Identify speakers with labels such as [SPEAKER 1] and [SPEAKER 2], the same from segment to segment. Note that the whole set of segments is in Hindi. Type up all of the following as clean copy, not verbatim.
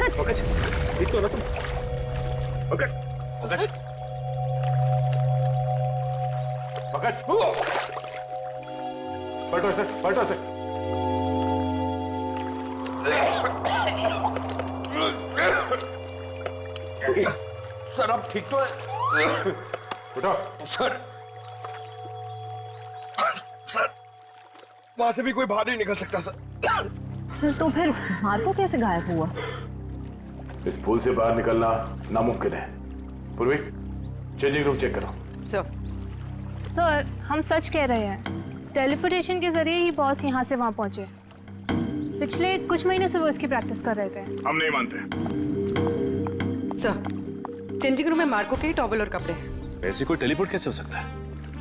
[SPEAKER 1] पंकज, ठीक तो ना तुम? पंकज, पंकज, पंकज, पलटो से, पलटो से।
[SPEAKER 2] सर अब ठीक तो है?
[SPEAKER 1] उठो।
[SPEAKER 2] सर सर वहां से भी कोई बाहर नहीं निकल सकता सर।
[SPEAKER 3] सर तो फिर मार्को कैसे गायब हुआ?
[SPEAKER 1] इस पुल से बाहर निकलना नामुमकिन है। पूर्वी, चेंजिंग रूम चेक करो।
[SPEAKER 4] सर हम सच कह रहे हैं, टेलीपोर्टेशन के जरिए ही बॉस यहाँ से वहाँ पहुँचे। पिछले कुछ महीने से वो इसकी प्रैक्टिस कर रहे थे।
[SPEAKER 1] हम नहीं मानते।
[SPEAKER 5] सर, चेंजिंग रूम में मार्को के ही टॉवल और कपड़े हैं।
[SPEAKER 6] ऐसे कोई टेलीपोर्ट कैसे हो सकता है?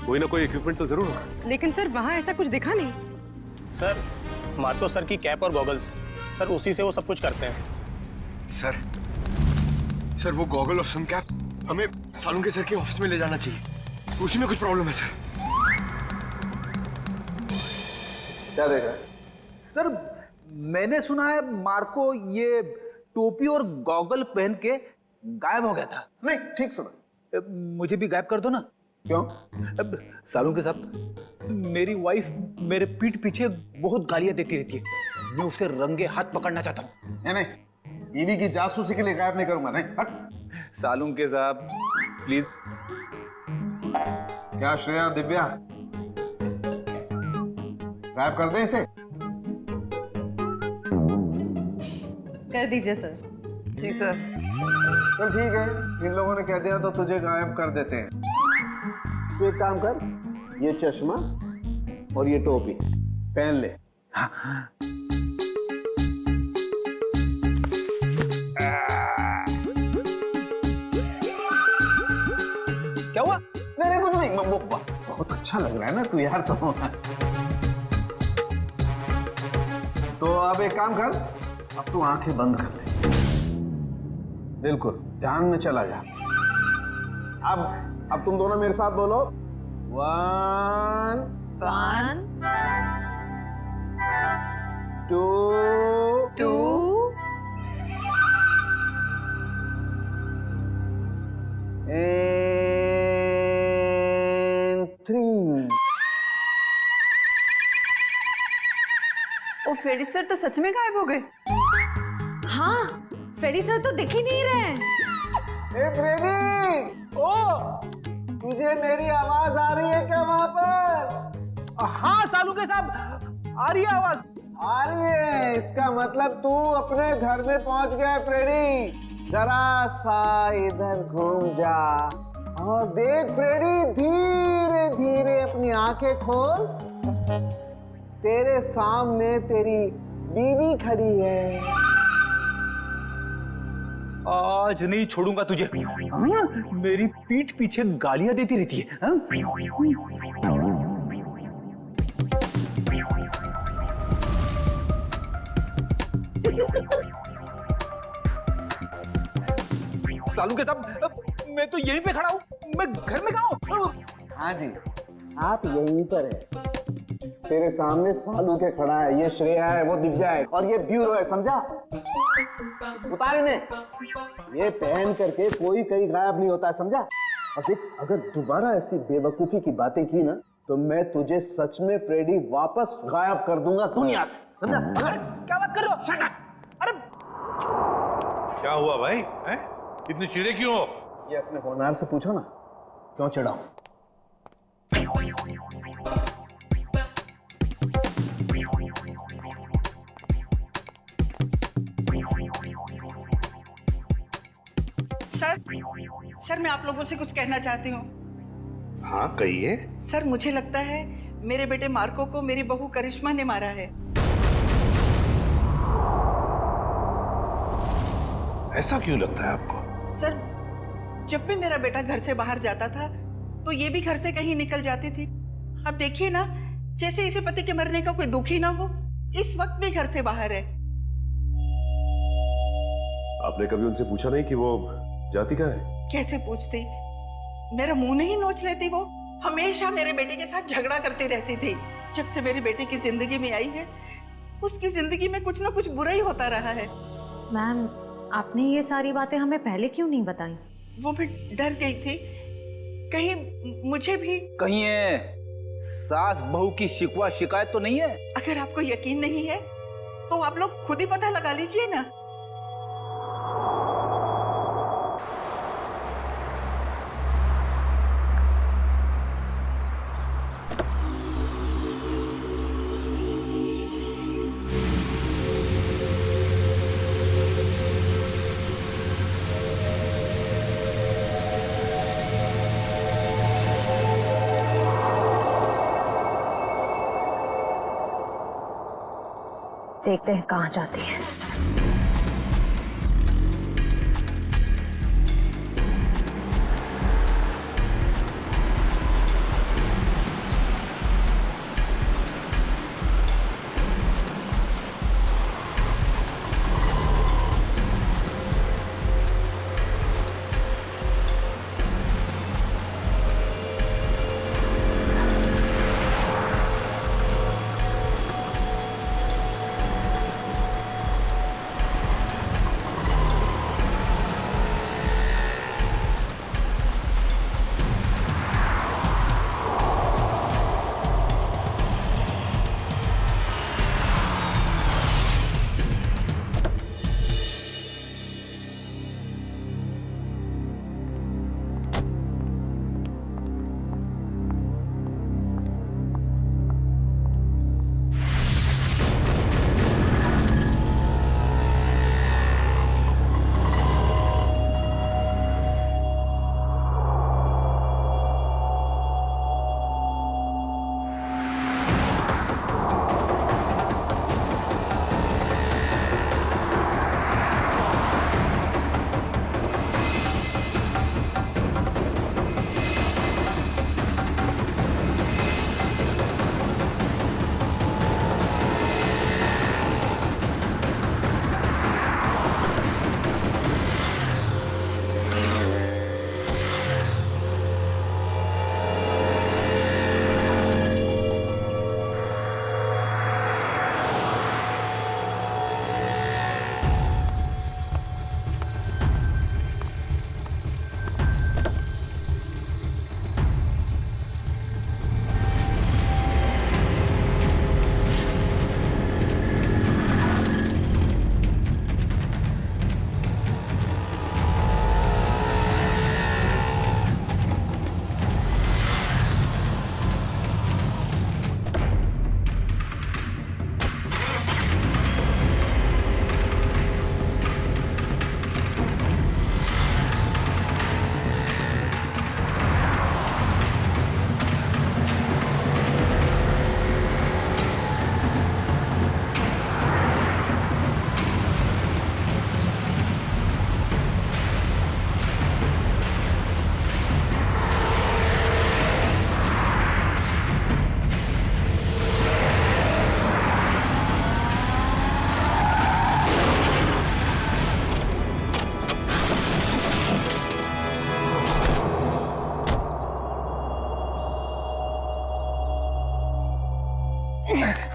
[SPEAKER 6] कोई ना कोई इक्विपमेंट तो जरूर होगा।
[SPEAKER 5] लेकिन सर वहाँ ऐसा कुछ दिखा नहीं।
[SPEAKER 7] सर मार्को सर की कैप और गॉगल्स, सर उसी से वो सब कुछ करते हैं।
[SPEAKER 2] सर वो गॉगल और सन कैप हमें सालुंके सर के ऑफिस में ले जाना चाहिए। उसी में कुछ प्रॉब्लम है सर।
[SPEAKER 8] क्या देख रहा है?
[SPEAKER 9] सर मैंने सुना है मार्को ये टोपी और गॉगल पहन के गायब हो गया था।
[SPEAKER 8] नहीं, ठीक सुना।
[SPEAKER 9] मुझे भी गायब कर दो ना।
[SPEAKER 8] क्यों?
[SPEAKER 9] अब सालुंके साहब, मेरी वाइफ मेरे पीठ पीछे बहुत गालियां देती रहती है। मैं उसे रंगे हाथ पकड़ना चाहता हूँ।
[SPEAKER 8] नहीं, बीवी की जासूसी के लिए गायब नहीं करूंगा। नहीं, हट।
[SPEAKER 9] सालुंके साहब प्लीज।
[SPEAKER 8] क्या श्रेया, दिव्या, गायब कर दें इसे?
[SPEAKER 3] कर दीजिए सर।
[SPEAKER 5] जी सर।
[SPEAKER 8] चल ठीक है, इन लोगों ने कह दिया तो तुझे गायब कर देते हैं। तू एक काम कर, ये चश्मा और ये टोपी पहन ले।
[SPEAKER 9] क्या हुआ?
[SPEAKER 8] नहीं कुछ नहीं, बहुत अच्छा लग रहा है ना तू यार। तो अब एक काम कर, अब तू आंखें बंद कर ले, बिल्कुल ध्यान में चला जा। अब तुम दोनों मेरे साथ बोलो, 1 2 and 3।
[SPEAKER 3] ओ फ्रेडी सर तो सच में गायब हो गए। हाँ, फ्रेडी सर तो दिख ही नहीं रहे।
[SPEAKER 8] ए फ्रेडी, ओ तुझे मेरी आवाज आ रही है क्या वहां पर?
[SPEAKER 9] हाँ सालुंके साहब, आ रही है आवाज।
[SPEAKER 8] आ रही है, इसका मतलब तू अपने घर में पहुंच गया फ्रेडी। जरा सा इधर घूम जा और देख फ्रेडी, धीरे धीरे अपनी आंखें खोल। तेरे सामने तेरी बीवी खड़ी है।
[SPEAKER 9] आज नहीं छोड़ूंगा तुझे। हाँ? मेरी पीठ पीछे गालियां देती रहती है। हाँ? सालुंके साहब, मैं तो यहीं पे खड़ा हूँ। मैं घर में कहाँ हूँ?
[SPEAKER 8] हाँ जी, आप यहीं पर है। तेरे सामने सालुंके खड़ा है, ये श्रेया है, वो दिव्या है और ये ब्यूरो है, समझा? उतार इन्हें। ये पहन करके कोई कहीं गायब नहीं होता है, समझा? और देख, अगर दोबारा ऐसी बेवकूफी की बातें की ना तो मैं तुझे सच में फ्रेडी वापस गायब कर दूंगा दुनिया से, समझा?
[SPEAKER 9] क्या बात कर रहे हो? Shut up! अरे
[SPEAKER 10] क्या हुआ भाई? हैं? इतने चिढ़े क्यों हो?
[SPEAKER 8] ये अपने होनहार से पूछो ना, क्यों चिढ़ाऊं?
[SPEAKER 11] सर मैं आप लोगों से कुछ कहना चाहती हूँ।
[SPEAKER 10] हाँ कहिए।
[SPEAKER 11] सर मुझे लगता है मेरे बेटे मार्को को मेरी बहू करिश्मा ने मारा है।
[SPEAKER 10] ऐसा क्यों लगता है आपको?
[SPEAKER 11] सर जब भी मेरा बेटा घर से बाहर जाता था तो ये भी घर से कहीं निकल जाती थी। अब देखिए ना, जैसे इसे पति के मरने का कोई दुख ही ना हो, इस वक्त भी घर से बाहर है।
[SPEAKER 6] आपने कभी उनसे पूछा नहीं कि वो जाती कहाँ है?
[SPEAKER 11] कैसे पूछती, मेरा मुंह नहीं नोच लेती। वो हमेशा मेरे बेटे के साथ झगड़ा करती रहती थी। जब से मेरे बेटे की जिंदगी में आई है, उसकी जिंदगी में कुछ ना कुछ बुरा ही होता रहा है।
[SPEAKER 3] मैम आपने ये सारी बातें हमें पहले क्यों नहीं बताई?
[SPEAKER 11] वो मैं डर गई थी, कहीं मुझे भी।
[SPEAKER 9] कहीं है सास बहू की शिकवा शिकायत तो नहीं है?
[SPEAKER 11] अगर आपको यकीन नहीं है तो आप लोग खुद ही पता लगा लीजिए ना।
[SPEAKER 3] देखते हैं कहाँ जाती है।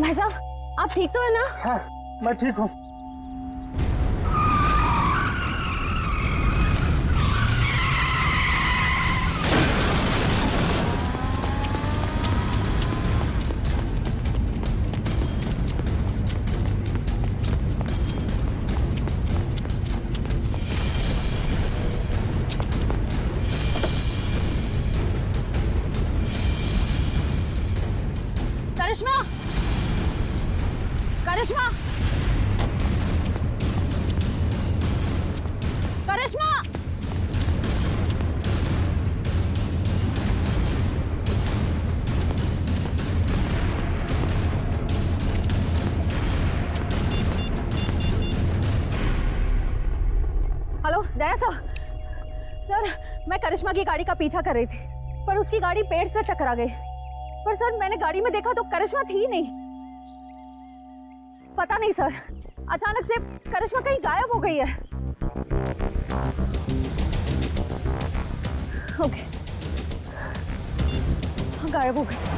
[SPEAKER 4] भाई साहब, आप ठीक तो है ना?
[SPEAKER 8] हाँ, मैं ठीक हूँ।
[SPEAKER 4] करिश्मा! करिश्मा! करिश्मा!
[SPEAKER 3] हेलो दया सर, मैं करिश्मा की गाड़ी का पीछा कर रही थी, पर उसकी गाड़ी पेड़ से टकरा गई। पर सर, मैंने गाड़ी में देखा तो करिश्मा थी नहीं। पता नहीं सर, अचानक से करिश्मा कहीं गायब हो गई है। ओके, हाँ, गायब हो गई।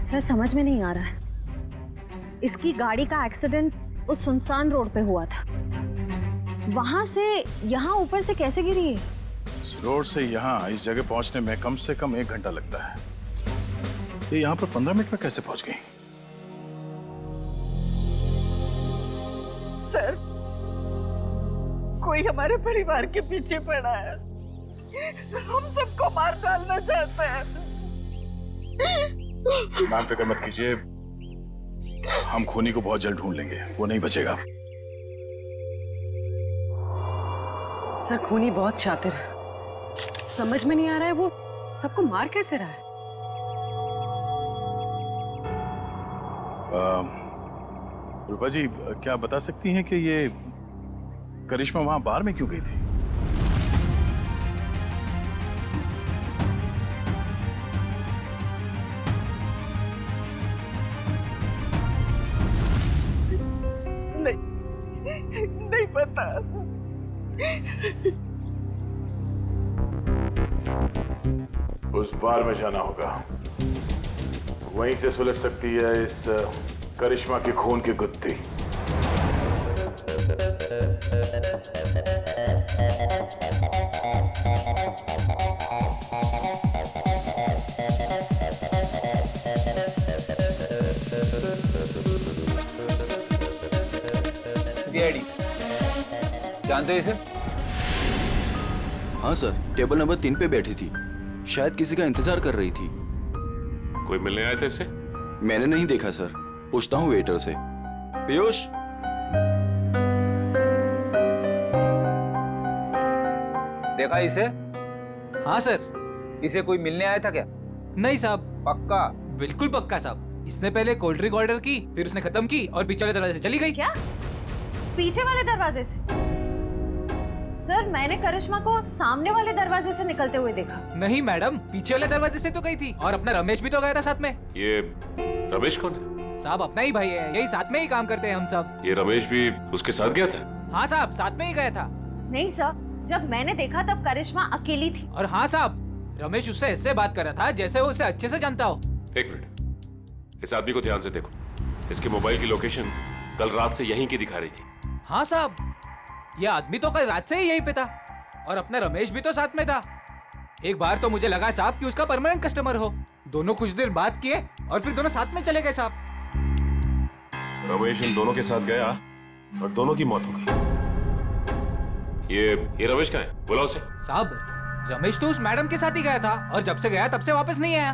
[SPEAKER 3] सर समझ में नहीं आ रहा है, इसकी गाड़ी का एक्सीडेंट उस सुनसान रोड पे हुआ था, वहां से यहाँ ऊपर से कैसे गिरी है?
[SPEAKER 10] इस रोड से यहाँ इस जगह पहुंचने में कम से कम 1 घंटा लगता है। ये यहाँ पर 15 मिनट में कैसे पहुंच गई?
[SPEAKER 11] सर, कोई हमारे परिवार के पीछे पड़ा है, हम सबको मार डालना चाहता है।
[SPEAKER 10] मैम फिक्र मत कीजिए, हम खूनी को बहुत जल्द ढूंढ लेंगे, वो नहीं बचेगा।
[SPEAKER 5] सर खूनी बहुत शातिर है, समझ में नहीं आ रहा है वो सबको मार कैसे रहा है।
[SPEAKER 10] रूपा जी, क्या बता सकती हैं कि ये करिश्मा वहां बार में क्यों गई थी?
[SPEAKER 11] नहीं पता।
[SPEAKER 1] उस बार में जाना होगा, वहीं से सुलझ सकती है इस करिश्मा के खून की गुत्थी।
[SPEAKER 9] डीआईडी जानते हो इसे?
[SPEAKER 12] हाँ सर, टेबल नंबर 3 पे बैठी थी, शायद किसी का इंतजार कर रही थी।
[SPEAKER 6] कोई मिलने आए थे इससे?
[SPEAKER 12] मैंने नहीं देखा सर, पूछता हूँ वेटर से। पीयूष,
[SPEAKER 9] देखा इसे? हाँ सर, इसे कोई मिलने आया था क्या?
[SPEAKER 13] नहीं साहब।
[SPEAKER 9] पक्का?
[SPEAKER 13] बिल्कुल पक्का साहब। इसने पहले कोल्ड ड्रिंक ऑर्डर की, फिर उसने खत्म की और पीछे वाले दरवाजे से चली गई।
[SPEAKER 3] क्या? पीछे वाले दरवाजे से? सर, मैंने करिश्मा को सामने वाले दरवाजे से निकलते हुए देखा।
[SPEAKER 13] नहीं मैडम, पीछे वाले दरवाजे से तो गई थी, और अपना रमेश भी तो गया था साथ में।
[SPEAKER 6] ये रमेश कौन है?
[SPEAKER 13] साहब अपना ही भाई है, यही साथ में ही काम करते हैं हम सब।
[SPEAKER 6] ये रमेश भी उसके साथ गया था?
[SPEAKER 13] हाँ साहब, साथ में ही गया था।
[SPEAKER 3] नहीं सर, जब मैंने देखा तब करिश्मा अकेली थी।
[SPEAKER 13] और हाँ साहब, रमेश उससे ऐसे बात कर रहा था जैसे वो उसे अच्छे से जानता हो।
[SPEAKER 6] 1 मिनट, इस आदमी को ध्यान से देखो। इसके मोबाइल की लोकेशन कल रात से यहीं की दिखा रही थी।
[SPEAKER 13] हाँ साहब, ये आदमी तो कल रात से ही यहीं पे था, और अपना रमेश भी तो साथ में था। एक बार तो मुझे लगा साहब कि उसका परमानेंट कस्टमर हो। दोनों कुछ देर बात किए और फिर दोनों साथ में चले गए साहब।
[SPEAKER 6] रमेश इन दोनों के साथ गया और दोनों की मौत हो गई। ये रमेश कहाँ है? बुलाओ उसे।
[SPEAKER 13] साहब, रमेश तो उस मैडम के साथ ही गया था, और जब से गया तब से वापस नहीं आया।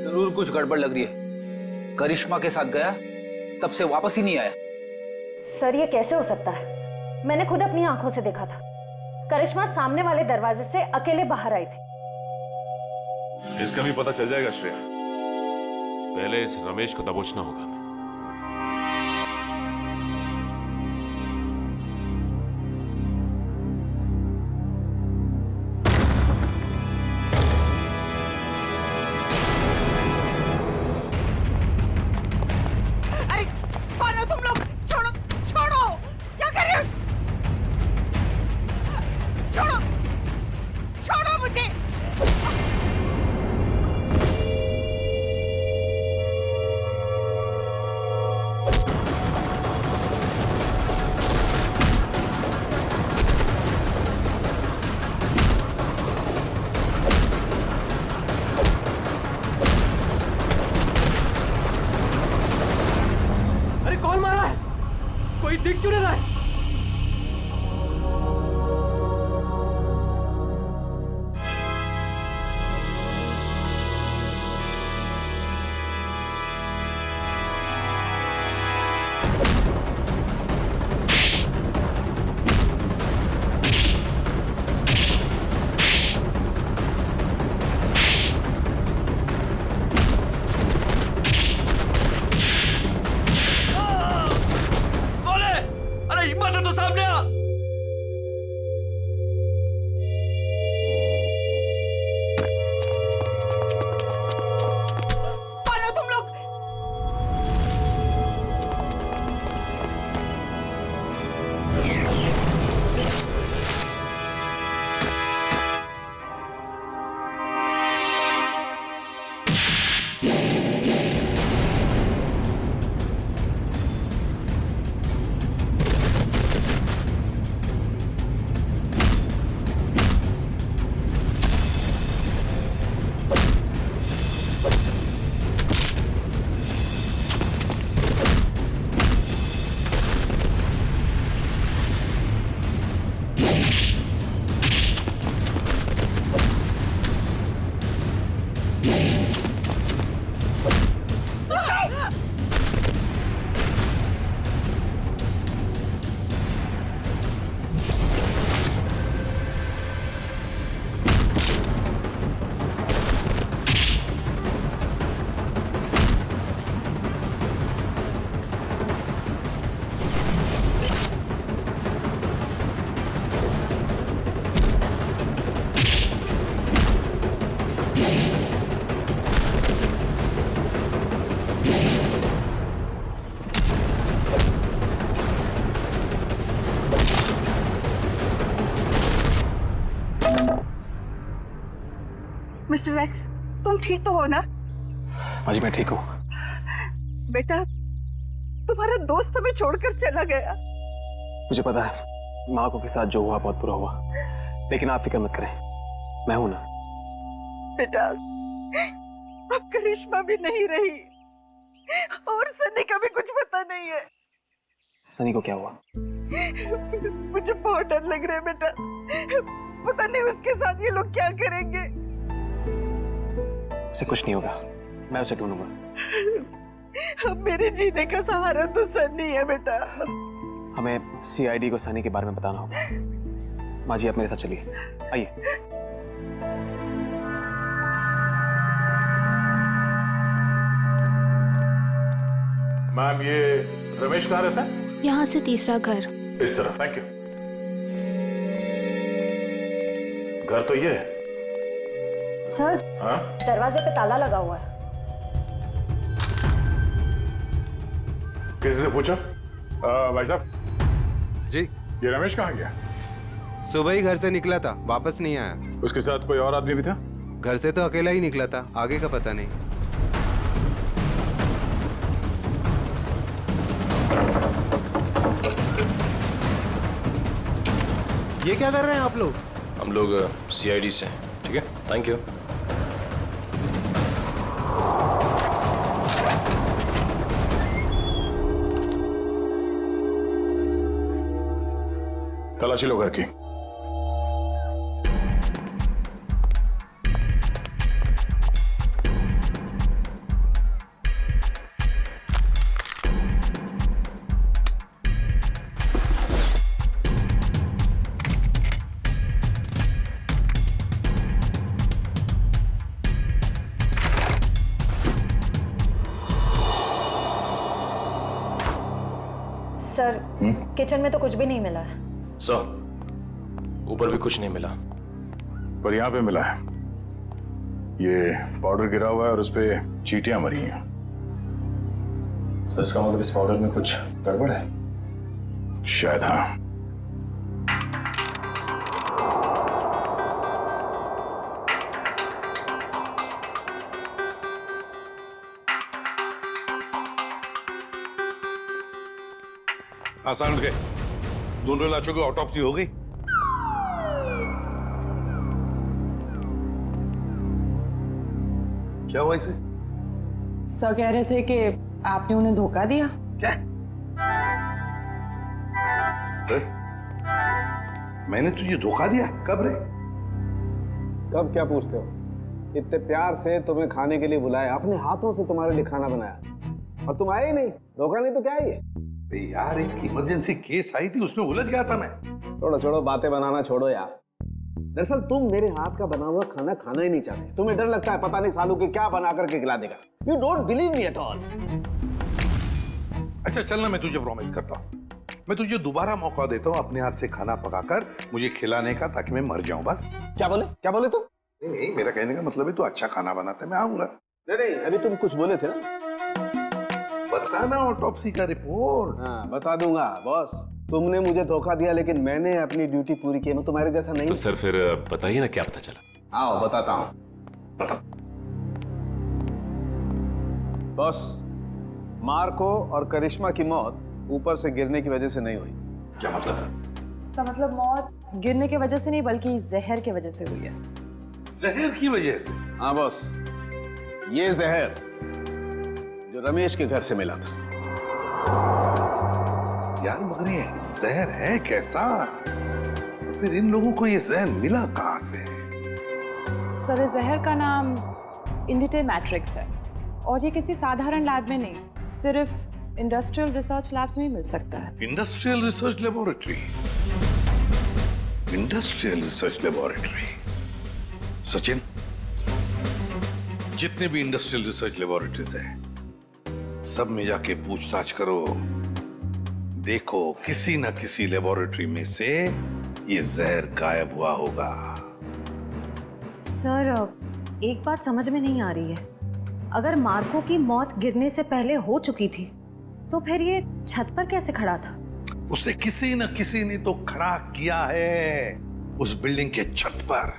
[SPEAKER 9] जरूर कुछ गड़बड़ लग रही है। करिश्मा के साथ गया, तब से वापस ही नहीं आया।
[SPEAKER 3] सर, ये कैसे हो सकता है? मैंने खुद अपनी आंखों से देखा था, करिश्मा सामने वाले दरवाजे से अकेले बाहर आई थी।
[SPEAKER 6] इसका भी पता चल जाएगा श्रेया। पहले इस रमेश को दबोचना होगा हमें।
[SPEAKER 11] अरे कौन हो तुम लोग? छोड़ो, छोड़ो, क्या कर रहे हो? छोड़ो, छोड़ो मुझे। मिस्टर एक्स, तुम ठीक तो हो ना?
[SPEAKER 7] माँ जी मैं ठीक हूँ।
[SPEAKER 11] बेटा, तुम्हारा दोस्त हमें छोड़कर चला गया।
[SPEAKER 7] मुझे पता है माँ को के साथ जो हुआ बहुत बुरा हुआ, लेकिन आप फिक्र मत करें, मैं हूं ना।
[SPEAKER 11] बेटा, अब करिश्मा भी नहीं रही और सनी का भी कुछ पता नहीं है।
[SPEAKER 7] सनी को क्या हुआ?
[SPEAKER 11] मुझे बहुत डर लग रहा है बेटा, पता नहीं उसके साथ ये लोग क्या करेंगे।
[SPEAKER 7] उसे कुछ नहीं होगा, मैं उसे ढूंढूंगा।
[SPEAKER 11] अब मेरे जीने का सहारा तो सनी है बेटा।
[SPEAKER 7] हमें सीआईडी को सनी के बारे में बताना होगा। माँ जी आप मेरे साथ चलिए, आइए।
[SPEAKER 1] मैम, ये रमेश कहाँ रहता है?
[SPEAKER 4] यहाँ से तीसरा घर।
[SPEAKER 1] इस तरफ। Thank you. घर तो ये है।
[SPEAKER 3] सर,
[SPEAKER 1] हाँ?
[SPEAKER 3] दरवाजे पे ताला लगा हुआ है।
[SPEAKER 1] किसी से पूछा?
[SPEAKER 10] भाई साहब
[SPEAKER 14] जी,
[SPEAKER 10] ये रमेश कहाँ गया?
[SPEAKER 14] सुबह ही घर से निकला था, वापस नहीं आया।
[SPEAKER 10] उसके साथ कोई और आदमी भी था?
[SPEAKER 14] घर से तो अकेला ही निकला था, आगे का पता नहीं। ये क्या कर रहे हैं आप लोग?
[SPEAKER 12] हम लोग सीआईडी से हैं। ठीक है, थैंक यू।
[SPEAKER 10] तलाशी लो घर की।
[SPEAKER 3] सर, किचन में तो कुछ भी नहीं मिला है।
[SPEAKER 12] सर, ऊपर भी कुछ नहीं मिला,
[SPEAKER 10] पर यहाँ पे मिला है। ये पाउडर गिरा हुआ है और उस पे चींटियां मरी हैं।
[SPEAKER 12] सर इसका मतलब इस पाउडर में कुछ गड़बड़ है?
[SPEAKER 10] शायद हाँ।
[SPEAKER 15] आसान उठ गए। दोनों लाशों की ऑटोप्सी हो गई। क्या हुआ इसे?
[SPEAKER 5] सर कह रहे थे कि आपने उन्हें धोखा दिया।
[SPEAKER 15] क्या? मैंने तुझे धोखा दिया? कब रे?
[SPEAKER 8] कब क्या पूछते हो? इतने प्यार से तुम्हें खाने के लिए बुलाया, अपने हाथों से तुम्हारे लिए खाना बनाया और तुम आए ही नहीं। धोखा नहीं तो क्या है ये?
[SPEAKER 15] यार एक इमरजेंसी केस आई थी, उसमें उलझ गया था मैं।
[SPEAKER 8] छोड़ो छोड़ो, बातें बनाना छोड़ो यार। दरअसल तुम मेरे हाथ का बना हुआ खाना खाना ही नहीं चाहते। तुम्हें डर लगता है पता नहीं सालू के क्या बना करके खिला देगा। You don't believe me at all.
[SPEAKER 15] अच्छा चलना, मैं तुझे प्रॉमिस करता हूँ, मैं तुझे दोबारा मौका देता हूँ अपने हाथ से खाना पकाकर मुझे खिलाने का, ताकि मैं मर जाऊं बस।
[SPEAKER 8] क्या बोले तुम?
[SPEAKER 15] नहीं, मेरा कहने का मतलब है तू अच्छा खाना बनाता है, मैं आऊंगा।
[SPEAKER 8] नहीं, अभी तुम कुछ बोले थे ना।
[SPEAKER 15] बताना ऑटोप्सी का रिपोर्ट।
[SPEAKER 8] हाँ बता दूंगा बॉस। तुमने मुझे धोखा दिया लेकिन मैंने अपनी ड्यूटी पूरी की। मैं तुम्हारे जैसा नहीं।
[SPEAKER 6] तो सर फिर बताइए ना क्या पता चला।
[SPEAKER 8] आओ बताता हूँ। बॉस, मार्को और करिश्मा की मौत ऊपर से गिरने की वजह से नहीं हुई।
[SPEAKER 15] क्या मतलब?
[SPEAKER 5] इसका मतलब मौत गिरने की वजह से नहीं बल्कि जहर की वजह से हुई है।
[SPEAKER 15] जहर की वजह से?
[SPEAKER 8] हाँ बॉस, ये जहर जो रमेश के घर से मिला था।
[SPEAKER 15] यार मगर ये जहर है कैसा? फिर इन लोगों को ये जहर मिला कहां से?
[SPEAKER 5] सर इस जहर का नाम इंडिटे मैट्रिक्स है और ये किसी साधारण लैब में नहीं, सिर्फ इंडस्ट्रियल रिसर्च लैब्स में ही मिल सकता है।
[SPEAKER 15] Industrial research laboratory? Industrial research laboratory? Sachin, जितने भी इंडस्ट्रियल रिसर्च लेबोरेटरीज हैं, सब में जाके पूछताछ करो। देखो किसी ना किसी लेबोरेटरी में से ये जहर गायब हुआ होगा।
[SPEAKER 3] सर, एक बात समझ में नहीं आ रही है। अगर मार्को की मौत गिरने से पहले हो चुकी थी तो फिर ये छत पर कैसे खड़ा था?
[SPEAKER 15] उसे किसी न किसी ने तो खड़ा किया है उस बिल्डिंग के छत पर।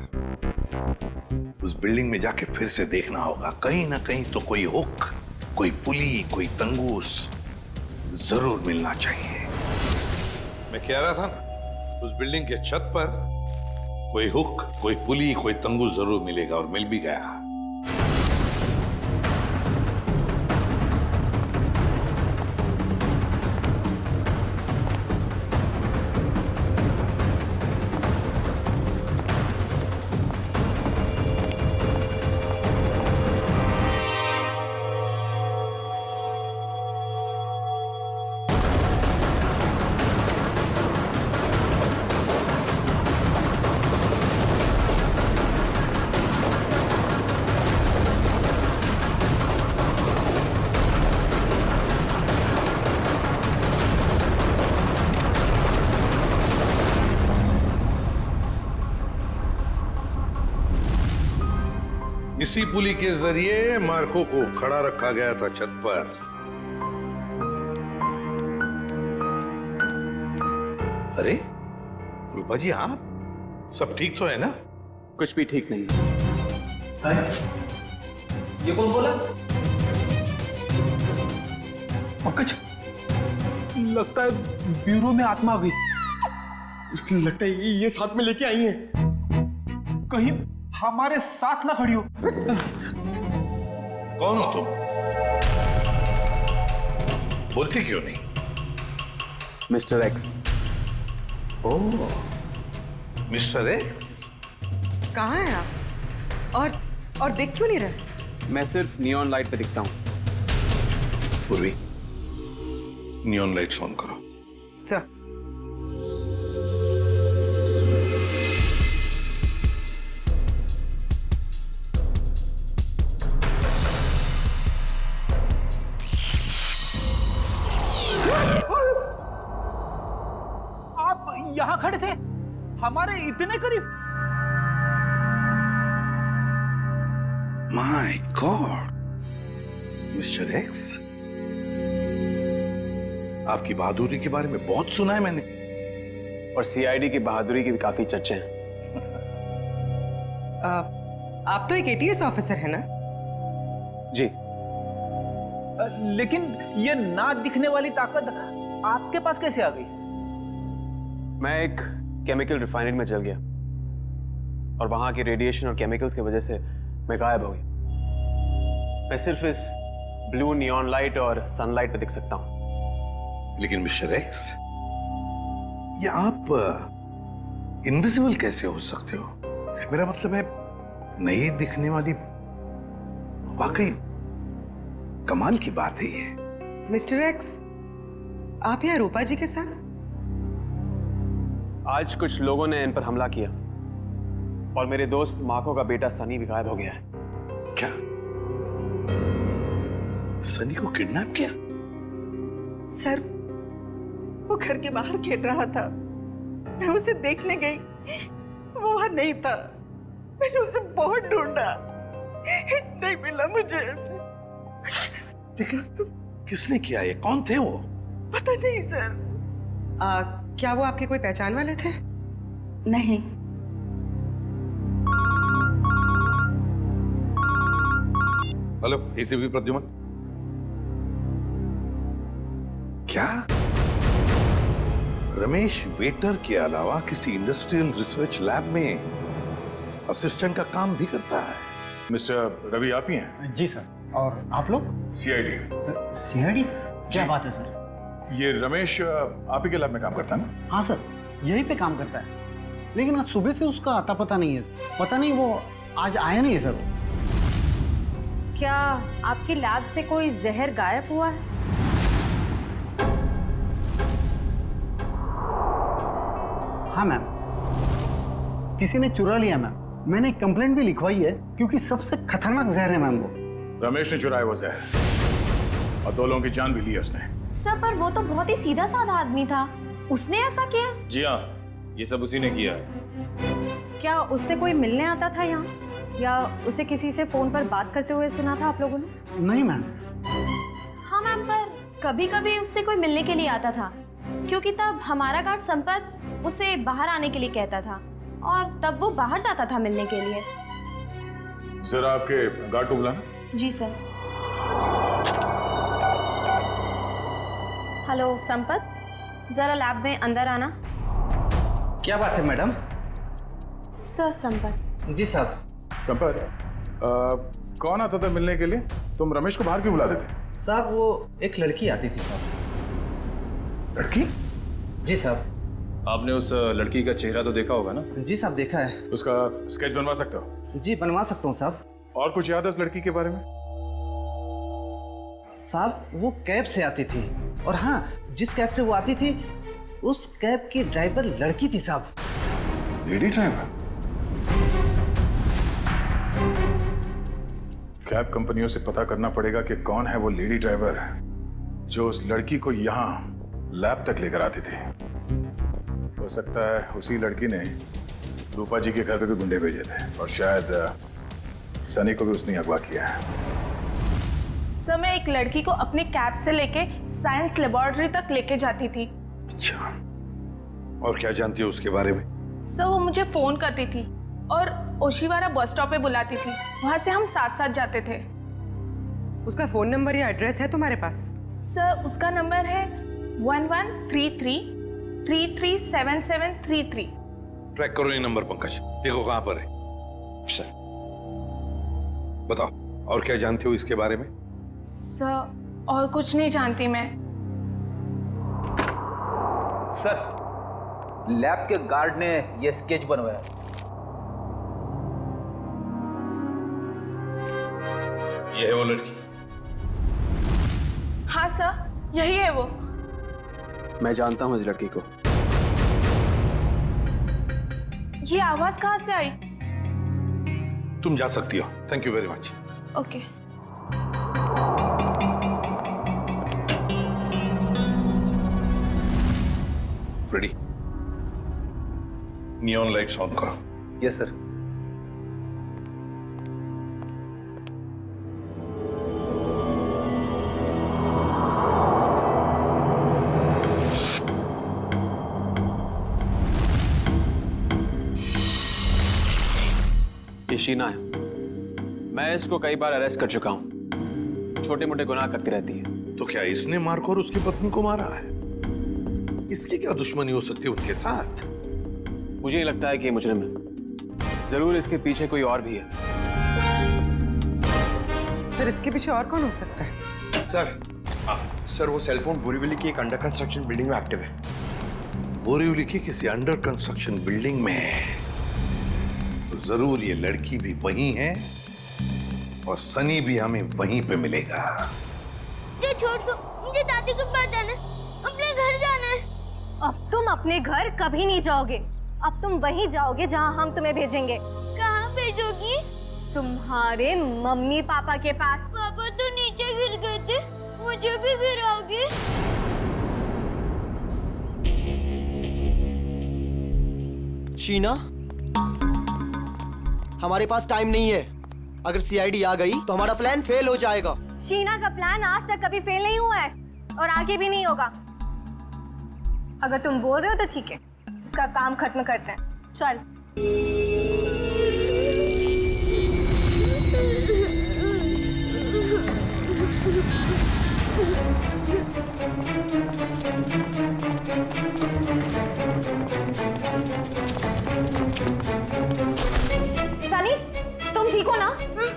[SPEAKER 15] उस बिल्डिंग में जाके फिर से देखना होगा, कहीं ना कहीं तो कोई हुक, कोई पुली, कोई तंगूस जरूर मिलना चाहिए। मैं कह रहा था ना, उस बिल्डिंग के छत पर कोई हुक, कोई पुली, कोई तंगूस जरूर मिलेगा, और मिल भी गया। इसी पुली के जरिए मार्को को खड़ा रखा गया था छत पर। अरे रूपा जी, आप सब ठीक तो है ना?
[SPEAKER 7] कुछ भी ठीक नहीं है।
[SPEAKER 9] ये कौन बोला? पंकज, लगता है ब्यूरो में आत्मा आ गई।
[SPEAKER 2] लगता है ये साथ में लेके आई हैं।
[SPEAKER 9] कहीं हमारे साथ ना खड़ी हो।
[SPEAKER 15] कौन हो तुम? बोलते क्यों नहीं?
[SPEAKER 7] Mister X.
[SPEAKER 15] Oh, mister X.
[SPEAKER 5] कहाँ हैं आप? और दिख क्यों नहीं रहे?
[SPEAKER 7] मैं सिर्फ नियॉन लाइट पे दिखता हूँ।
[SPEAKER 15] पूर्वी, नियॉन लाइट्स ऑन करो।
[SPEAKER 5] सर।
[SPEAKER 9] आप यहाँ खड़े थे, हमारे इतने करीब।
[SPEAKER 15] माय गॉड, मिस्टर एक्स, आपकी बहादुरी के बारे में बहुत सुना है मैंने,
[SPEAKER 7] और सीआईडी की बहादुरी की भी काफी चर्चे हैं।
[SPEAKER 5] आप तो एक एटीएस ऑफिसर है ना?
[SPEAKER 7] जी।
[SPEAKER 9] लेकिन ये ना दिखने वाली ताकत आपके पास कैसे आ गई?
[SPEAKER 7] मैं एक केमिकल रिफाइनरी में जल गया और वहां के रेडिएशन और केमिकल्स की वजह से मैं गायब हो गया। मैं सिर्फ इस ब्लू नियॉन लाइट और सनलाइट पे दिख सकता हूं।
[SPEAKER 15] लेकिन मिस्टर एक्स, ये आप इनविजिबल कैसे हो सकते हो? मेरा मतलब है, नहीं दिखने वाली, वाकई कमाल की बात है ये।
[SPEAKER 5] मिस्टर एक्स, आप यहाँ रूपा जी के साथ?
[SPEAKER 7] आज कुछ लोगों ने इन पर हमला किया और मेरे दोस्त मार्को का बेटा सनी भी गायब हो गया है।
[SPEAKER 15] क्या? सनी को किडनैप किया?
[SPEAKER 11] सर, वो घर के बाहर खेल रहा था, मैं उसे देखने गई, वो वहां नहीं था। मैंने उसे बहुत ढूंढा, नहीं मिला मुझे।
[SPEAKER 15] लेकिन किसने किया ये? कौन थे वो?
[SPEAKER 11] पता नहीं सर।
[SPEAKER 5] क्या वो आपके कोई पहचान वाले थे?
[SPEAKER 11] नहीं।
[SPEAKER 15] Hello, ACP Pradyuman. क्या रमेश वेटर के अलावा किसी इंडस्ट्रियल रिसर्च लैब में असिस्टेंट का काम भी करता है?
[SPEAKER 10] मिस्टर रवि आप ही हैं?
[SPEAKER 8] जी सर। और आप लोग?
[SPEAKER 10] सीआईडी।
[SPEAKER 8] सीआईडी? क्या बात है सर?
[SPEAKER 10] ये रमेश आप ही के लैब में काम करता है ना?
[SPEAKER 8] हाँ सर, यहीं पे काम करता है, लेकिन आज सुबह से उसका आता पता नहीं है। पता नहीं वो आज आया नहीं है सर।
[SPEAKER 3] क्या आपकी लैब से कोई जहर गायब हुआ है?
[SPEAKER 8] हाँ मैम, किसी ने चुरा लिया मैम। मैंने कंप्लेंट भी लिखवाई है, क्योंकि सबसे खतरनाक जहर है मैम वो।
[SPEAKER 10] रमेश ने चुराया वो जहर और 2 लोगों की जान भी ली उसने।
[SPEAKER 3] सर, पर वो तो बहुत ही सीधा साधा आदमी था, उसने ऐसा किया?
[SPEAKER 6] जी हाँ, ये सब उसी ने किया है।
[SPEAKER 3] क्या उससे कोई मिलने आता था यहाँ, या उसे किसी से फोन पर बात करते हुए सुना था आप लोगों ने?
[SPEAKER 8] नहीं मैम।
[SPEAKER 16] हाँ मैम, पर कभी कभी उससे कोई मिलने के लिए आता था, क्योंकि तब हमारा गार्ड संपत उसे बाहर आने के लिए कहता था, और तब वो बाहर जाता था मिलने के लिए।
[SPEAKER 10] जरा आपके गार्ड को बुलाना।
[SPEAKER 16] जी सर। हेलो संपत, जरा लैब में अंदर आना।
[SPEAKER 8] क्या बात है मैडम?
[SPEAKER 16] सर संपत।
[SPEAKER 8] जी साहब।
[SPEAKER 10] संपत, कौन आता था मिलने के लिए? तुम रमेश को बाहर क्यों बुला देते?
[SPEAKER 8] साहब वो एक लड़की आती थी साहब।
[SPEAKER 10] लड़की?
[SPEAKER 8] जी साहब।
[SPEAKER 6] आपने उस लड़की का चेहरा तो देखा होगा ना?
[SPEAKER 8] जी साहब देखा है।
[SPEAKER 10] उसका स्केच बनवा सकते हो?
[SPEAKER 8] जी बनवा सकता हूँ साहब।
[SPEAKER 10] और कुछ याद है उस लड़की के बारे में?
[SPEAKER 8] साहब वो कैब से आती थी, और हाँ जिस कैब से वो आती थी उस कैब की ड्राइवर लड़की थी साहब।
[SPEAKER 10] Lady driver? कैब कंपनियों से पता करना पड़ेगा कि कौन है वो लेडी ड्राइवर जो उस लड़की को यहाँ लैब तक लेकर आती थी। हो सकता है उसी लड़की ने रूपा जी के घर पे भी गुंडे भेजे थे, और शायद सनी को भी उसने अगवा किया है।
[SPEAKER 17] सर मैं एक लड़की को अपने कैब से लेके साइंस लेबोरेटरी तक लेके जाती थी।
[SPEAKER 15] अच्छा, और क्या जानती हो उसके बारे में?
[SPEAKER 17] सर वो मुझे फोन करती थी और ओशीवारा बस स्टॉप पे बुलाती थी, वहां से हम साथ साथ जाते थे।
[SPEAKER 18] उसका फोन नंबर या एड्रेस है तुम्हारे पास?
[SPEAKER 17] सर उसका नंबर है 1133337733।
[SPEAKER 15] ट्रैक करो ये नंबर पंकज, देखो कहां पर है। सर बताओ, और क्या जानते हो इसके बारे में?
[SPEAKER 17] सर और कुछ नहीं जानती मैं।
[SPEAKER 9] सर लैब के गार्ड ने यह स्केच बनवाया।
[SPEAKER 15] ये है वो लड़की?
[SPEAKER 17] हाँ सर यही है वो।
[SPEAKER 7] मैं जानता हूं इस लड़की को।
[SPEAKER 17] ये आवाज कहां से आई?
[SPEAKER 15] तुम जा सकती हो। Thank you very much.
[SPEAKER 17] Okay.
[SPEAKER 15] Freddy, neon lights on करो।
[SPEAKER 9] Yes sir.
[SPEAKER 7] ये शीना है। मैं इसको कई बार अरेस्ट कर चुका हूं। छोटे मोटे गुनाह करती रहती है।
[SPEAKER 15] तो क्या इसने मारकर उसकी पत्नी को मारा है? इसकी क्या दुश्मनी हो सकती है उनके साथ?
[SPEAKER 7] मुझे नहीं लगता है कि ये मुजरिम है। जरूर इसके पीछे कोई और भी है।
[SPEAKER 18] सर इसके पीछे और कौन हो सकता है?
[SPEAKER 2] सर वो सेलफोन बोरीवली की एक अंडर कंस्ट्रक्शन बिल्डिंग में एक्टिव है।
[SPEAKER 15] बोरीवली की किसी अंडर कंस्ट्रक्शन बिल्डिंग में है, तो जरूर ये लड़की भी वहीं है और सनी भी हमें वहीं पे मिलेगा।
[SPEAKER 19] मुझे छोड़ दो, मुझे दादी के पास जाना है, अपने घर जाना है।
[SPEAKER 3] अब तुम अपने घर कभी नहीं जाओगे। अब तुम वहीं जाओगे जहां हम तुम्हें भेजेंगे।
[SPEAKER 19] कहाँ भेजोगी?
[SPEAKER 3] तुम्हारे मम्मी पापा के पास।
[SPEAKER 19] पापा तो नीचे गिर गए थे, मुझे भी गिराओगे?
[SPEAKER 20] शीना, हमारे पास टाइम नहीं है। अगर सीआईडी आ गई तो हमारा प्लान फेल हो जाएगा।
[SPEAKER 3] शीना का प्लान आज तक कभी फेल नहीं हुआ है और आगे भी नहीं होगा। अगर तुम बोल रहे हो तो ठीक है, इसका काम खत्म करते हैं। चल। सनी, तुम ठीक हो ना?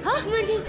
[SPEAKER 3] हाँ मैं ठीक।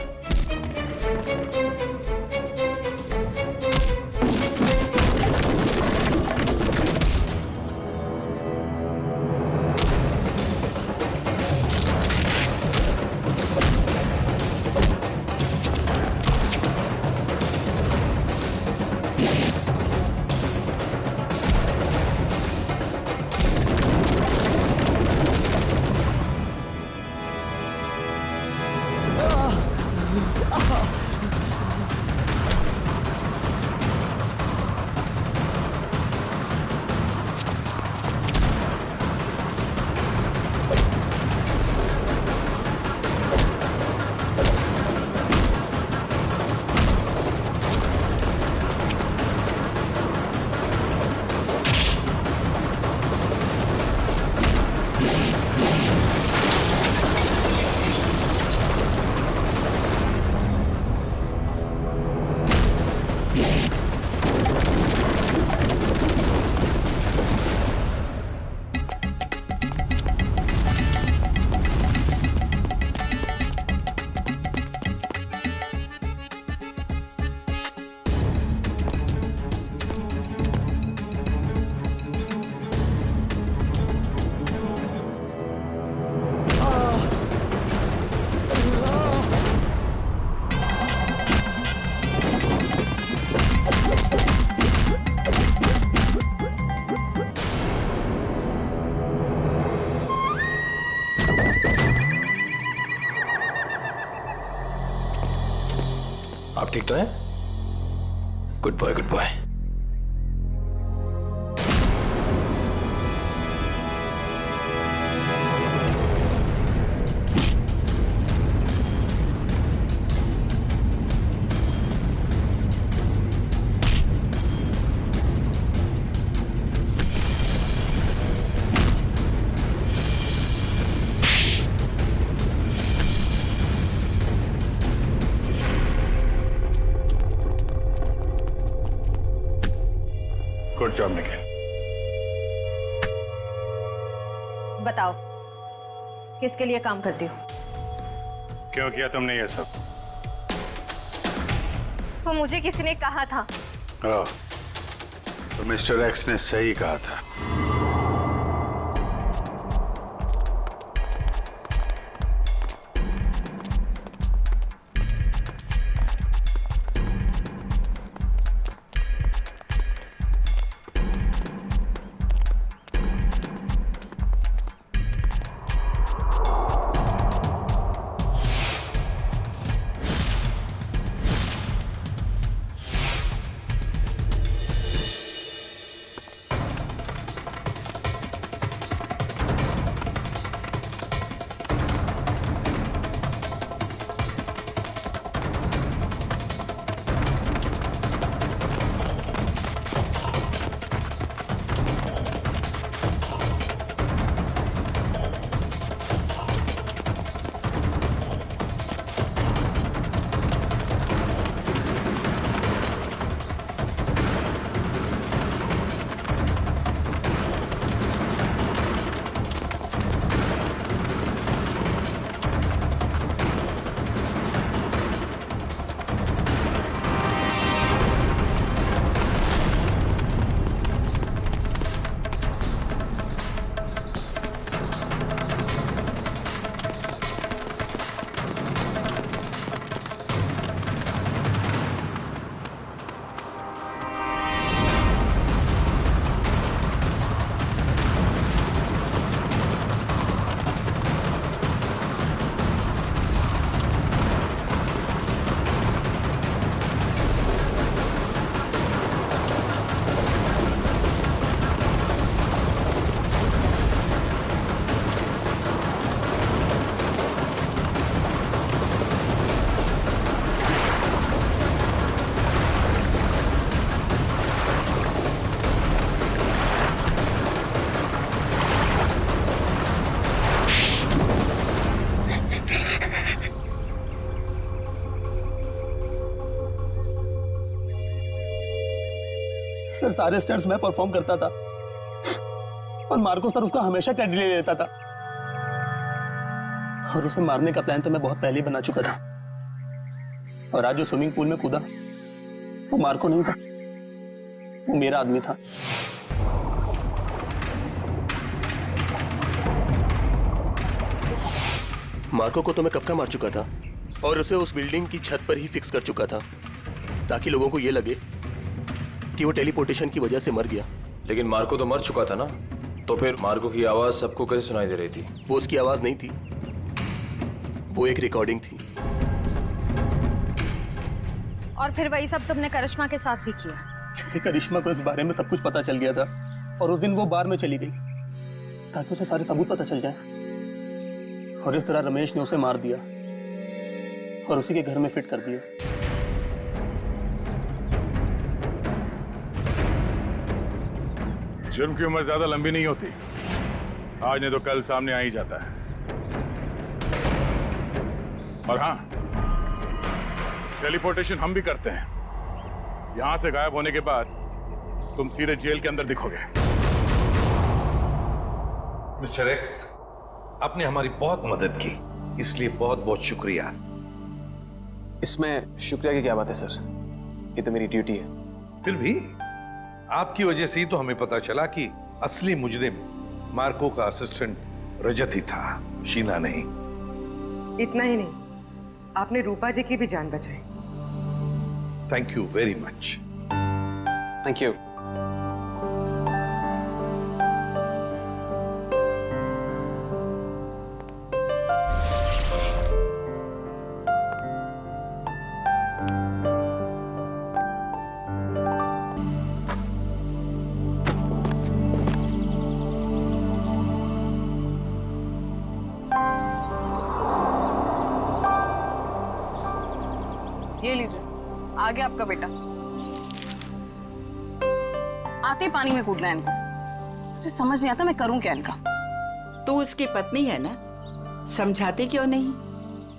[SPEAKER 6] सब ठीक तो है? Good boy, good boy.
[SPEAKER 10] Good job Nikhil.
[SPEAKER 3] बताओ, किसके लिए काम करती हो?
[SPEAKER 10] क्यों किया तुमने ये सब?
[SPEAKER 3] वो मुझे किसी ने कहा था।
[SPEAKER 10] ओह, तो मिस्टर एक्स ने सही कहा था।
[SPEAKER 20] सर सारे स्टंट्स मैं परफॉर्म करता था और मार्को सर उसका हमेशा क्रेडिट ले लेता था। और उसे मारने का प्लान तो मैं बहुत पहले ही बना चुका था। और आज जो स्विमिंग पूल में कूदा वो मार्को नहीं था, वो मेरा आदमी था। मार्को को तो मैं कब का मार चुका था और उसे उस बिल्डिंग की छत पर ही फिक्स कर चुका था ताकि लोगों को यह लगे कि वो टेलीपोर्टेशन की वजह से मर गया।
[SPEAKER 6] लेकिन मार्को तो मर चुका था ना, तो फिर मार्को की आवाज सबको कैसे सुनाई दे रही थी?
[SPEAKER 20] वो उसकी आवाज नहीं थी, वो एक रिकॉर्डिंग थी।
[SPEAKER 3] और फिर वही सब तुमने करिश्मा के साथ भी किया?
[SPEAKER 20] क्योंकि करिश्मा को इस बारे में सब कुछ पता चल गया था और उस दिन वो बार में चली गई ताकि उसे सारे सबूत पता चल जाए। और इस तरह रमेश ने उसे मार दिया और उसी के घर में फिट कर दिया।
[SPEAKER 10] जुर्म की उम्र ज्यादा लंबी नहीं होती, आज नहीं तो कल सामने आ ही जाता है। और हाँ, टेलीपोर्टेशन हम भी करते हैं। यहां से गायब होने के बाद तुम सीधे जेल के अंदर दिखोगे।
[SPEAKER 15] मिस्टर एक्स, आपने हमारी बहुत मदद की, इसलिए बहुत बहुत शुक्रिया।
[SPEAKER 7] इसमें शुक्रिया की क्या बात है सर, ये तो मेरी ड्यूटी है।
[SPEAKER 15] फिर भी आपकी वजह से ही तो हमें पता चला कि असली मुजरिम मार्को का असिस्टेंट रजत ही था, शीना नहीं।
[SPEAKER 18] इतना ही नहीं, आपने रूपा जी की भी जान बचाई।
[SPEAKER 15] Thank you very much.
[SPEAKER 7] Thank you.
[SPEAKER 5] ये लीजिए, आ गया आपका बेटा। आते ही पानी में कूदना है इनको। मुझे समझ नहीं आता मैं करूं क्या इनका।
[SPEAKER 11] तू उसकी पत्नी है ना, समझाती क्यों नहीं?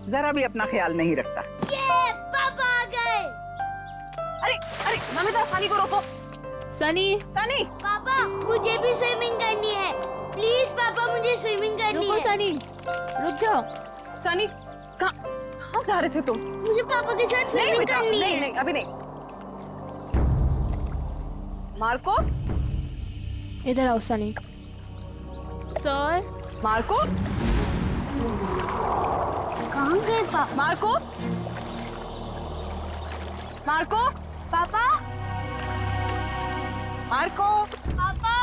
[SPEAKER 11] जरा भी अपना ख्याल नहीं रखता।
[SPEAKER 19] पापा आ गए।
[SPEAKER 5] अरे अरे नमिता, सनी को रोको।
[SPEAKER 4] सनी,
[SPEAKER 5] सनी।
[SPEAKER 19] पापा मुझे भी स्विमिंग करनी है, प्लीज पापा मुझे स्विमिंग करनी है।
[SPEAKER 4] सनी रुक जाओ।
[SPEAKER 5] सनी कहाँ जा रहे थे तुम?
[SPEAKER 19] मुझे पापा के साथ स्विमिंग करनी है।
[SPEAKER 5] नहीं अभी नहीं। मार्को,
[SPEAKER 4] इधर आओ सनी। सर।
[SPEAKER 5] मार्को
[SPEAKER 19] कहाँ गए पापा?
[SPEAKER 5] मार्को, मार्को,
[SPEAKER 19] पापा,
[SPEAKER 11] मार्को,
[SPEAKER 19] पापा,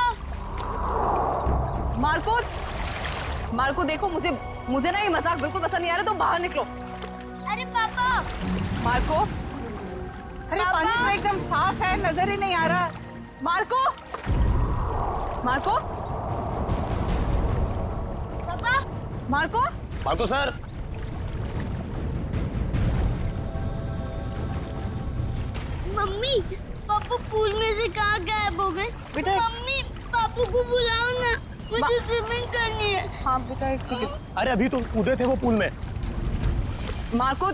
[SPEAKER 5] मार्को, मार्को देखो, मुझे ना ये मजाक बिल्कुल पसंद नहीं आ रहा, तुम बाहर निकलो।
[SPEAKER 19] अरे पापा।
[SPEAKER 5] मार्को,
[SPEAKER 11] अरे पानी तो एकदम साफ है, नजर ही नहीं आ रहा।
[SPEAKER 5] मार्को, मार्को,
[SPEAKER 19] पापा,
[SPEAKER 5] मार्को,
[SPEAKER 20] मार्को सर।
[SPEAKER 19] मम्मी, पापा पूल में से कहाँ गायब हो गए? मम्मी, पापा को बुलाओ ना, मुझे स्विमिंग करनी है।
[SPEAKER 5] हाँ बेटा, एक सेकंड।
[SPEAKER 20] अरे अभी तो कूदे थे वो पूल में।
[SPEAKER 5] मार्को,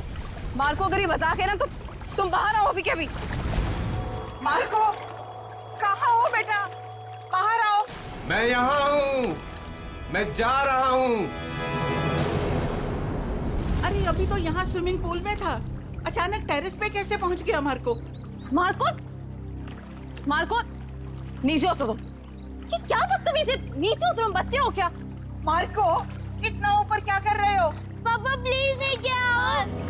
[SPEAKER 5] मार्को अगर ये मजाक है ना तो तुम बाहर आओ अभी के अभी।
[SPEAKER 11] मार्को, कहाँ हो बेटा? बाहर आओ।
[SPEAKER 14] मैं यहाँ हूँ, मैं जा रहा हूँ।
[SPEAKER 11] अरे अभी तो यहाँ स्विमिंग पूल में था, अचानक टेरेस पे कैसे पहुँच गया मार्को?
[SPEAKER 5] मार्को, मार्को, नीचे उतरो तुम। कि क्या बदतमीजी, नीचे उतरो, बच्चे हो क्या?
[SPEAKER 11] मार्को, इतना ऊपर क्या कर रहे हो?
[SPEAKER 19] पापा प्लीज नहीं जाओ।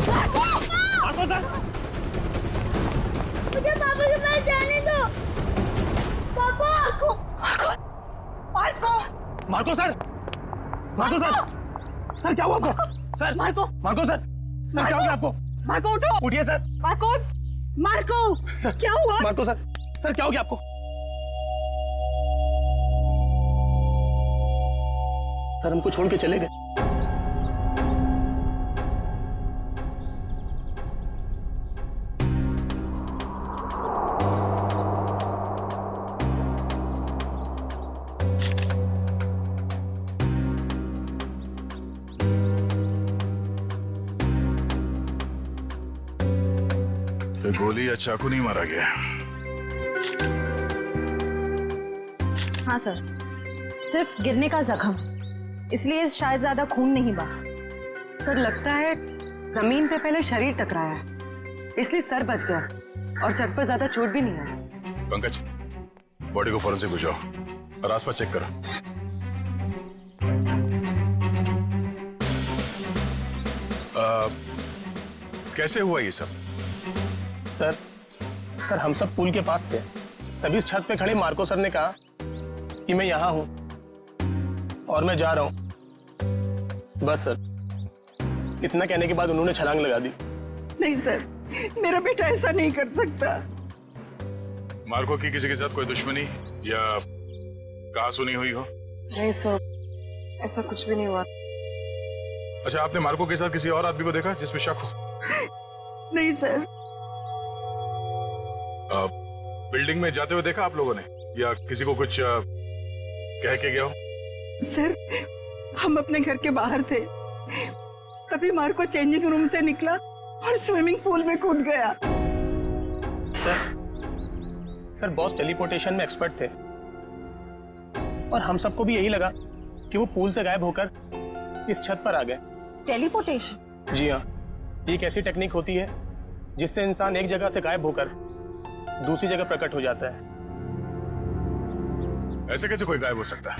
[SPEAKER 20] मार्को सर,
[SPEAKER 19] मुझे पापा के पास जाने दो। पापा।
[SPEAKER 11] Marco, Marco,
[SPEAKER 20] Marco sir, Marco sir, sir क्या हुआ आपको? Sir
[SPEAKER 5] Marco,
[SPEAKER 20] Marco sir, sir क्या हो गया आपको?
[SPEAKER 5] मार्को उठो।
[SPEAKER 20] उठिए सर।
[SPEAKER 5] मार्को,
[SPEAKER 11] मार्को,
[SPEAKER 20] सर
[SPEAKER 11] क्या हुआ?
[SPEAKER 20] मार्को सर, सर क्या हो गया आपको? सर हमको छोड़ के चले गए।
[SPEAKER 10] तो गोली या चाकू नहीं मारा गया?
[SPEAKER 3] हाँ सर, सिर्फ गिरने का जख्म, इसलिए शायद ज्यादा खून नहीं बहा।
[SPEAKER 18] सर लगता है जमीन पे पहले शरीर टकराया है, इसलिए सर बच गया और सर पर ज्यादा चोट भी नहीं आई।
[SPEAKER 10] पंकज, बॉडी को फॉरेंसिक भिजवाओ और आसपास चेक करो। कैसे हुआ ये सब?
[SPEAKER 20] सर हम सब पुल के पास थे, तभी इस छत पे खड़े मार्को सर ने कहा कि मैं यहाँ हूँ और मैं जा रहा हूँ। बस सर, इतना कहने के बाद उन्होंने छलांग लगा दी।
[SPEAKER 11] नहीं सर, मेरा बेटा ऐसा नहीं कर सकता।
[SPEAKER 10] मार्को की किसी के साथ कोई दुश्मनी या कहा सुनी हुई हो?
[SPEAKER 5] नहीं सर, ऐसा कुछ भी नहीं हुआ।
[SPEAKER 10] अच्छा, आपने मार्को के साथ किसी और आदमी को देखा जिसमें शक हो?
[SPEAKER 11] नहीं सर।
[SPEAKER 10] बिल्डिंग में जाते हुए देखा आप लोगों ने, या किसी को कुछ कह के गया हो?
[SPEAKER 11] सर, हम अपने घर के बाहर थे, तभी चेंजिंग रूम से निकला और स्विमिंग पूल में कूद गया।
[SPEAKER 20] सर बॉस टेलीपोर्टेशन में एक्सपर्ट थे और हम सबको भी यही लगा कि वो पूल से गायब होकर इस छत पर आ गए।
[SPEAKER 3] टेलीपोर्टेशन?
[SPEAKER 20] जी हाँ, ये एक ऐसी टेक्निक होती है जिससे इंसान एक जगह से गायब होकर दूसरी जगह प्रकट हो जाता है।
[SPEAKER 10] ऐसे कैसे कोई गायब हो सकता है?